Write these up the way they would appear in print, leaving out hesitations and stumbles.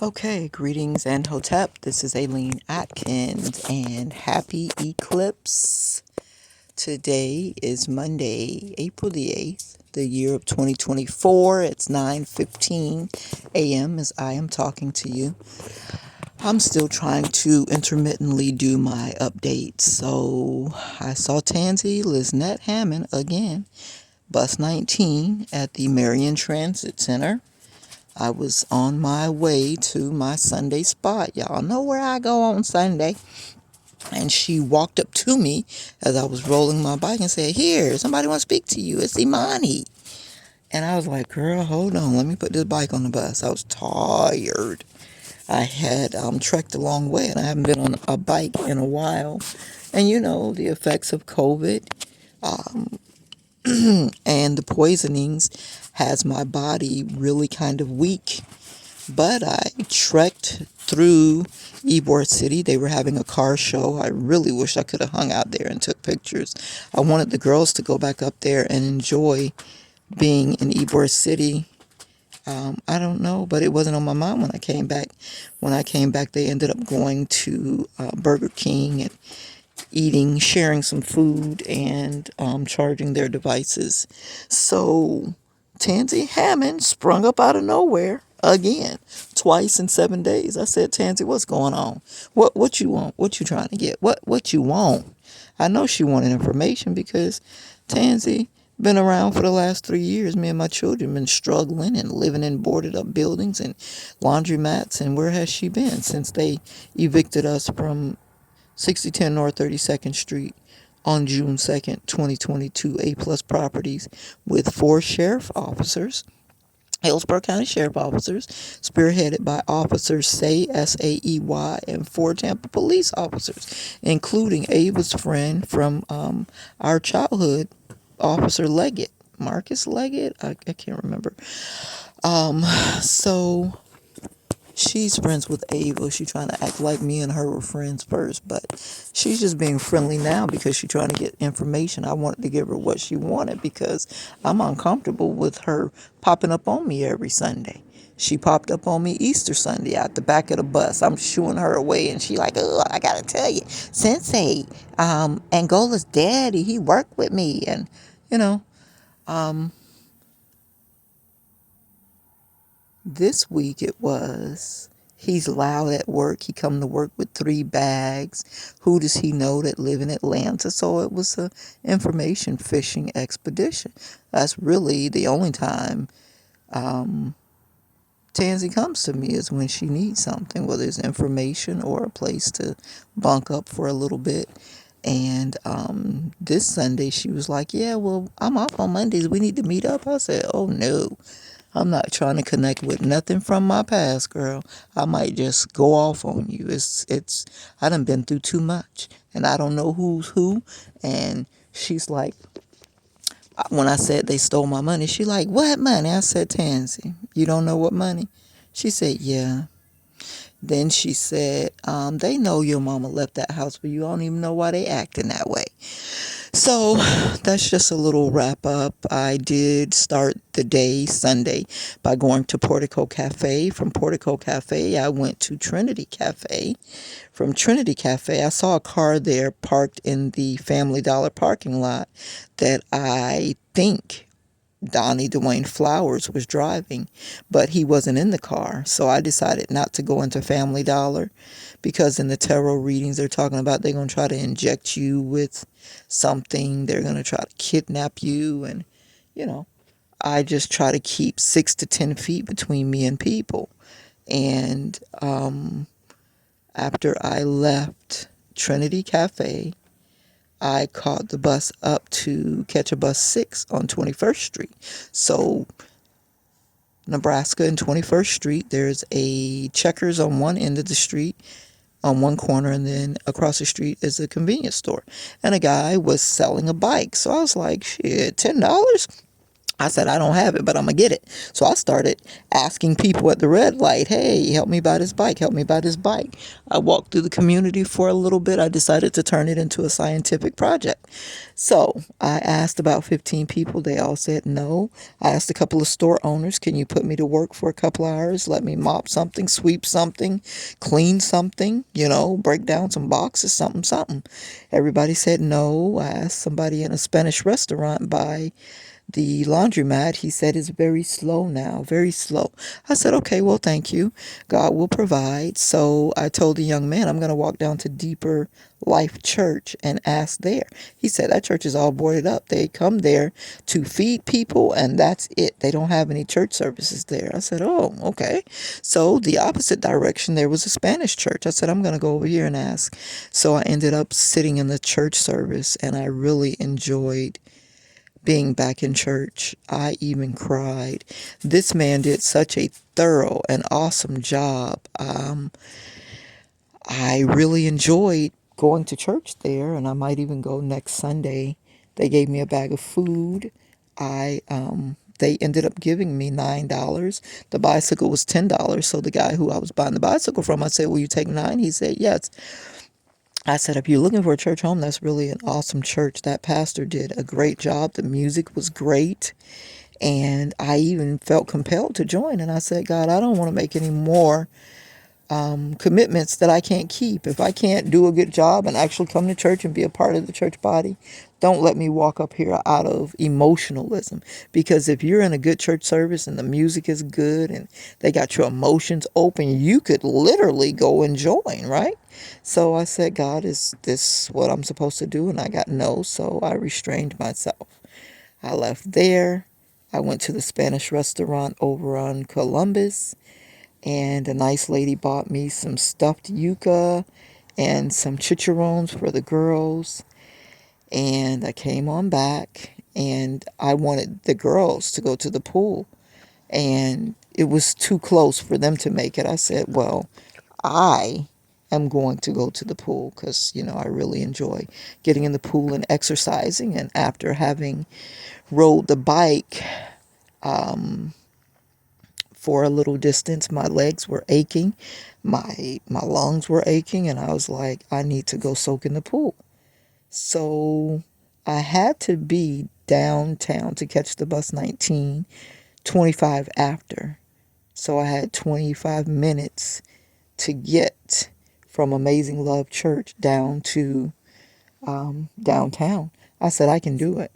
Okay, greetings and hotep. This is Aileen Atkins and happy eclipse. Today is Monday, April the 8th, the year of 2024. It's 9:15 a.m. as I am talking to you. I'm still trying to intermittently do my updates. So I saw Tanzy, Liznette Hammond again, bus 19 at the Marion Transit Center. I was on my way to my Sunday spot. Y'all know where I go on Sunday. And she walked up to me as I was rolling my bike and said, "Here, somebody want to speak to you. It's Imani." And I was like, "Girl, hold on. Let me put this bike on the bus." I was tired. I had trekked a long way and I haven't been on a bike in a while. And you know, the effects of COVID and the poisonings has my body really kind of weak. But I trekked through Ybor City. They were having a car show. I really wish I could have hung out there and took pictures. I wanted the girls to go back up there and enjoy being in Ybor City. I don't know, but it wasn't on my mind when I came back. When I came back, they ended up going to Burger King and eating, sharing some food, and charging their devices. So Tanzy Hammond sprung up out of nowhere again, twice in 7 days. I said, "Tanzy, what's going on? What you want? What you trying to get? What you want?" I know she wanted information because Tanzy been around for the last 3 years. Me and my children been struggling and living in boarded up buildings and laundromats. And where has she been since they evicted us from 6010 North 32nd Street on June 2nd, 2022, A-plus properties with 4 sheriff officers, Hillsborough County Sheriff officers, spearheaded by Officers Say, S-A-E-Y, and 4 Tampa police officers, including Ava's friend from our childhood, Officer Leggett, Marcus Leggett, I can't remember. So she's friends with Ava. She's trying to act like me and her were friends first, but she's just being friendly now because she's trying to get information. I wanted to give her what she wanted because I'm uncomfortable with her popping up on me every Sunday. She popped up on me Easter Sunday out the back of the bus. I'm shooing her away, and she like, "Oh, I gotta tell you, Sensei, Angola's daddy, he worked with me," and you know, this week it was, he's loud at work. He come to work with 3 bags. Who does he know that live in Atlanta? So it was a information fishing expedition. That's really the only time Tanzy comes to me is when she needs something, whether it's information or a place to bunk up for a little bit. And this Sunday she was like, "Yeah, well, I'm off on Mondays. We need to meet up." I said, "Oh no. I'm not trying to connect with nothing from my past, girl. I might just go off on you. I done been through too much and I don't know who's who." And she's like, when I said they stole my money, she like, "What money?" I said, "Tansy, you don't know what money?" She said, "Yeah." Then she said, "They know your mama left that house, but you don't even know why they acting that way." So that's just a little wrap up. I did start the day Sunday by going to Portico Cafe. From Portico Cafe, I went to Trinity Cafe. From Trinity Cafe, I saw a car there parked in the Family Dollar parking lot that I think Donnie Dwayne Flowers was driving, but he wasn't in the car. So I decided not to go into Family Dollar because in the tarot readings they're talking about they're going to try to inject you with something. They're going to try to kidnap you. And, you know, I just try to keep 6 to 10 feet between me and people. And after I left Trinity Cafe, I caught the bus up to catch a bus 6 on 21st Street. So Nebraska and 21st Street, there's a Checkers on one end of the street, on one corner, and then across the street is a convenience store. And a guy was selling a bike. So I was like, shit, $10? I said, I don't have it, but I'm going to get it. So I started asking people at the red light, hey, help me buy this bike, help me buy this bike. I walked through the community for a little bit. I decided to turn it into a scientific project. So I asked about 15 people. They all said no. I asked a couple of store owners, can you put me to work for a couple of hours? Let me mop something, sweep something, clean something, break down some boxes, something, something. Everybody said no. I asked somebody in a Spanish restaurant by the laundromat. He said it's very slow now, very slow. I said, okay, well, thank you. God will provide. So I told the young man, I'm going to walk down to Deeper Life Church and ask there. He said, that church is all boarded up. They come there to feed people, and that's it. They don't have any church services there. I said, oh, okay. So the opposite direction, there was a Spanish church. I said, I'm going to go over here and ask. So I ended up sitting in the church service, and I really enjoyed being back in church. I even cried. This man did such a thorough and awesome job. I really enjoyed going to church there, and I might even go next Sunday. They gave me a bag of food. They ended up giving me $9. The bicycle was $10. So the guy who I was buying the bicycle from, I said, will you take 9? He said, yes. I said, if you're looking for a church home, that's really an awesome church. That pastor did a great job. The music was great. And I even felt compelled to join. And I said, God, I don't want to make any more commitments that I can't keep. If I can't do a good job and actually come to church and be a part of the church body, don't let me walk up here out of emotionalism. Because if you're in a good church service and the music is good and they got your emotions open, you could literally go and join, right? So I said, God, is this what I'm supposed to do? And I got no, so I restrained myself. I left there. I went to the Spanish restaurant over on Columbus, and a nice lady bought me some stuffed yuca and some chicharrones for the girls. And I came on back, and I wanted the girls to go to the pool, and it was too close for them to make it. I said, well, I am going to go to the pool because, I really enjoy getting in the pool and exercising. And after having rode the bike for a little distance, my legs were aching, my lungs were aching, and I was like, I need to go soak in the pool. So I had to be downtown to catch the bus 19:25 after. So I had 25 minutes to get from Amazing Love Church down to downtown. I said, I can do it.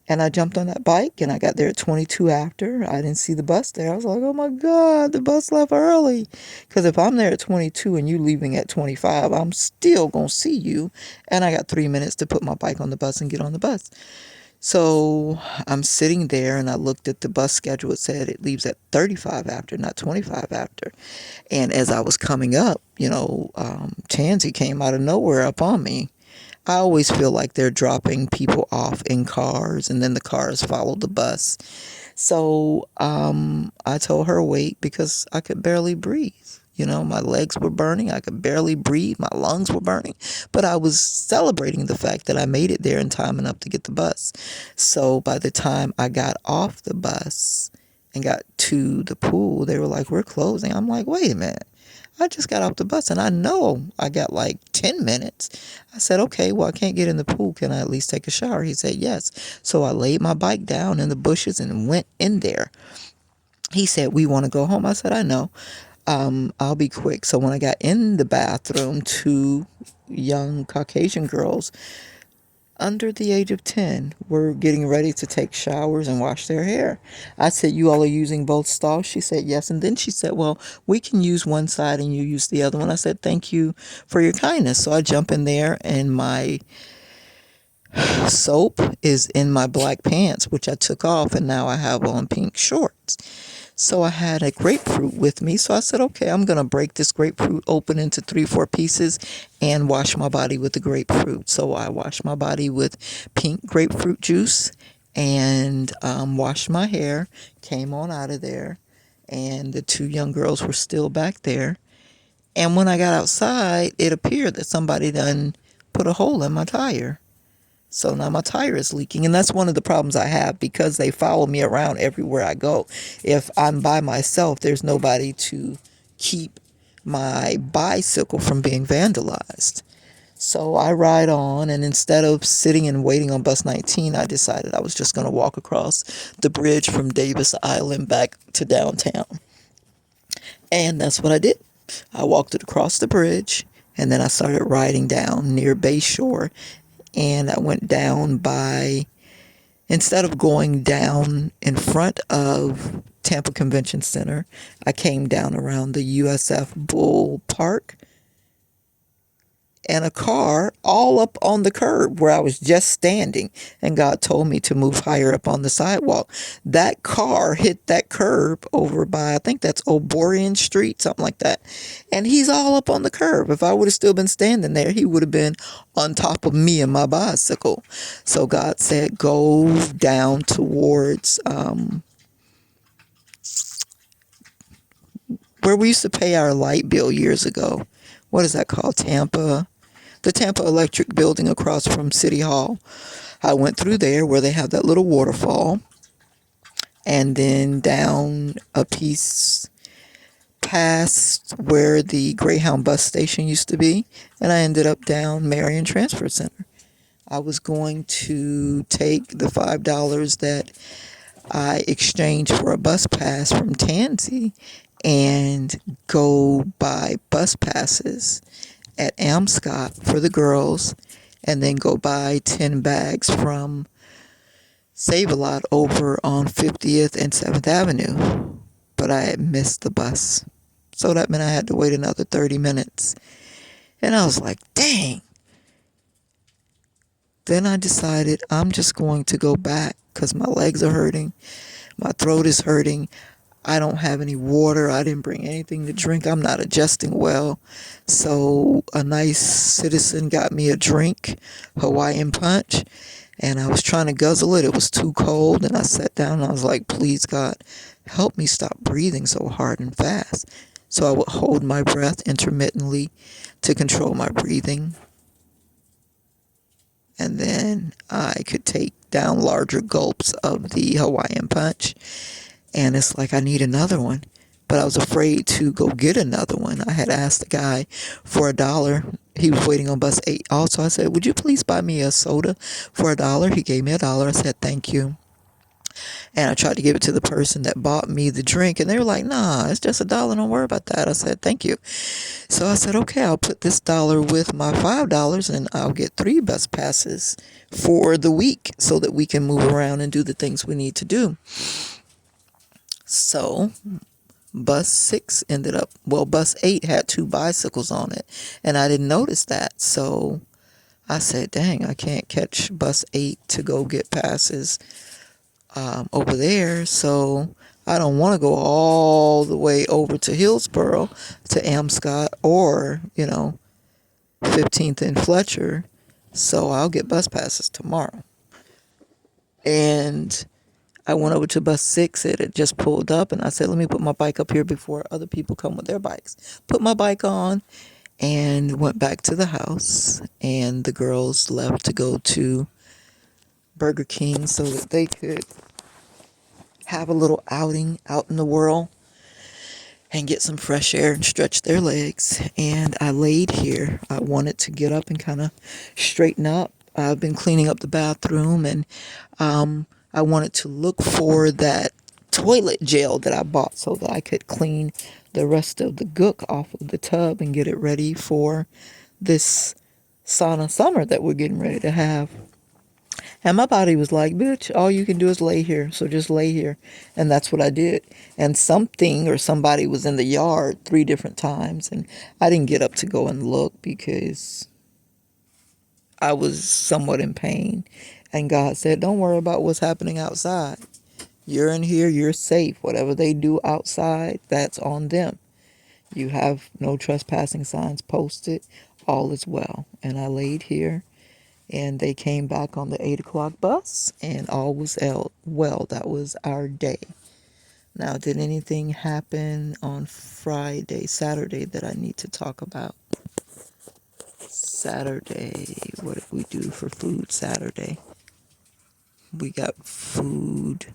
And I jumped on that bike, and I got there at 22 after. I didn't see the bus there. I was like, oh my God, the bus left early. Because if I'm there at 22 and you leaving at 25, I'm still going to see you. And I got 3 minutes to put my bike on the bus and get on the bus. So I'm sitting there, and I looked at the bus schedule. It said it leaves at 35 after, not 25 after. And as I was coming up, Tanzy came out of nowhere up on me. I always feel like they're dropping people off in cars, and then the cars follow the bus. So I told her wait because I could barely breathe. My legs were burning. I could barely breathe. My lungs were burning. But I was celebrating the fact that I made it there in time enough to get the bus. So by the time I got off the bus and got to the pool, they were like, we're closing. I'm like, wait a minute. I just got off the bus, and I know I got like 10 minutes. I said, okay, well, I can't get in the pool. Can I at least take a shower? He said, yes. So I laid my bike down in the bushes and went in there. He said, we want to go home. I said, I know. I'll be quick. So when I got in the bathroom, two young Caucasian girls under the age of 10 were getting ready to take showers and wash their hair. I said, you all are using both stalls? She said, yes. And then she said, well, we can use one side and you use the other one. I said, thank you for your kindness. So I jump in there, and my soap is in my black pants, which I took off, and now I have on pink shorts. So I had a grapefruit with me. So I said, okay, I'm going to break this grapefruit open into 3-4 pieces and wash my body with the grapefruit. So I washed my body with pink grapefruit juice and washed my hair, came on out of there, and the two young girls were still back there. And when I got outside, it appeared that somebody done put a hole in my tire. So now my tire is leaking, and that's one of the problems I have because they follow me around everywhere I go. If I'm by myself, there's nobody to keep my bicycle from being vandalized. So I ride on, and instead of sitting and waiting on bus 19, I decided I was just going to walk across the bridge from Davis Island back to downtown. And that's what I did. I walked across the bridge, and then I started riding down near Bayshore, and I went down by, instead of going down in front of Tampa Convention Center, I came down around the USF Bull Park, and a car all up on the curb where I was just standing, and God told me to move higher up on the sidewalk. That car hit that curb over by, I think that's O'Borian Street, something like that, and he's all up on the curb. If I would have still been standing there, he would have been on top of me and my bicycle. So God said, go down towards where we used to pay our light bill years ago. What is that called? The Tampa Electric building across from City Hall. I went through there where they have that little waterfall, and then down a piece past where the Greyhound bus station used to be, and I ended up down Marion Transfer Center. I was going to take the $5 that I exchanged for a bus pass from Tanzy and go buy bus passes at Amscott for the girls, and then go buy 10 bags from Save-A-Lot over on 50th and 7th Avenue. But I had missed the bus. So that meant I had to wait another 30 minutes. And I was like, dang. Then I decided I'm just going to go back because my legs are hurting. My throat is hurting. I don't have any water. I didn't bring anything to drink. I'm not adjusting well. So a nice citizen got me a drink, Hawaiian punch, and I was trying to guzzle it. It was too cold, and I sat down and I was like, please, God, help me stop breathing so hard and fast. So I would hold my breath intermittently to control my breathing, and then I could take down larger gulps of the Hawaiian punch. And it's like, I need another one. But I was afraid to go get another one. I had asked the guy for $1. He was waiting on bus 8 also. I said, would you please buy me a soda for $1? He gave me $1. I said, thank you. And I tried to give it to the person that bought me the drink. And they were like, nah, it's just $1. Don't worry about that. I said, thank you. So I said, okay, I'll put this dollar with my $5 and I'll get 3 bus passes for the week so that we can move around and do the things we need to do. So bus 8 had 2 bicycles on it, and I didn't notice that. So I said, dang, I can't catch bus 8 to go get passes over there. So I don't want to go all the way over to Hillsboro to Amscott or, 15th and Fletcher. So I'll get bus passes tomorrow. And I went over to bus 6. It had just pulled up, and I said, let me put my bike up here before other people come with their bikes. Put my bike on and went back to the house, and the girls left to go to Burger King so that they could have a little outing out in the world and get some fresh air and stretch their legs. And I laid here. I wanted to get up and kind of straighten up. I've been cleaning up the bathroom, and I wanted to look for that toilet gel that I bought so that I could clean the rest of the gook off of the tub and get it ready for this sauna summer that we're getting ready to have. And my body was like, bitch, all you can do is lay here. So just lay here. And that's what I did. And something or somebody was in the yard 3 different times. And I didn't get up to go and look because I was somewhat in pain. And God said, don't worry about what's happening outside. You're in here, you're safe. Whatever they do outside, that's on them. You have no trespassing signs posted. All is well. And I laid here, and they came back on the 8 o'clock bus, and all was well. That was our day. Now, did anything happen on Saturday that I need to talk about? Saturday, what did we do for food Saturday? We got food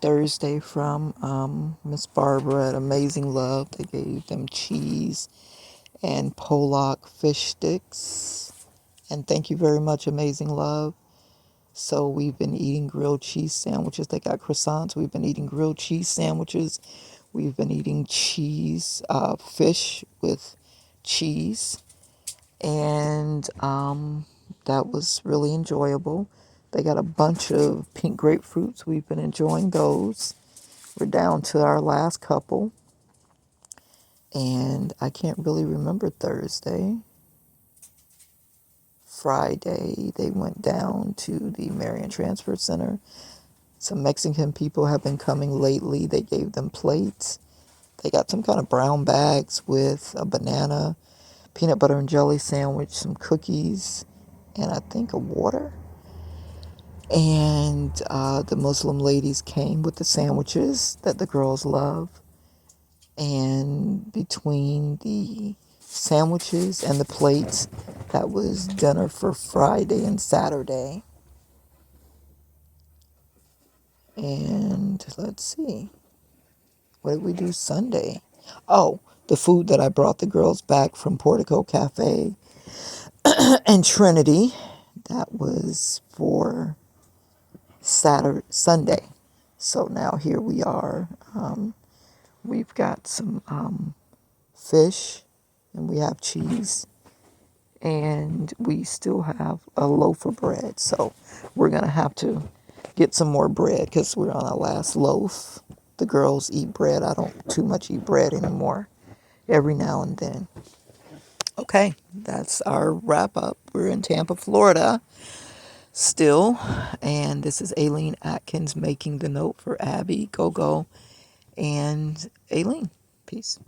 Thursday from Miss Barbara at Amazing Love. They gave them cheese and Pollock fish sticks. And thank you very much, Amazing Love. So we've been eating grilled cheese sandwiches. They got croissants. We've been eating grilled cheese sandwiches. We've been eating cheese, fish with cheese. And that was really enjoyable. They got a bunch of pink grapefruits. We've been enjoying those. We're down to our last couple. And I can't really remember Thursday. Friday, they went down to the Marion Transfer Center. Some Mexican people have been coming lately. They gave them plates. They got some kind of brown bags with a banana, peanut butter and jelly sandwich, some cookies, and I think a water. And the Muslim ladies came with the sandwiches that the girls love. And between the sandwiches and the plates, that was dinner for Friday and Saturday. And let's see, what did we do Sunday? Oh, the food that I brought the girls back from Portico Cafe and Trinity, that was for Sunday. So now here we are. We've got some fish, and we have cheese, and we still have a loaf of bread. So we're going to have to get some more bread because we're on our last loaf. The girls eat bread. I don't too much eat bread anymore, every now and then. Okay, that's our wrap up. We're in Tampa, Florida still, and this is Aileen Atkins making the note for Abby, Gogo, and Aileen. Peace.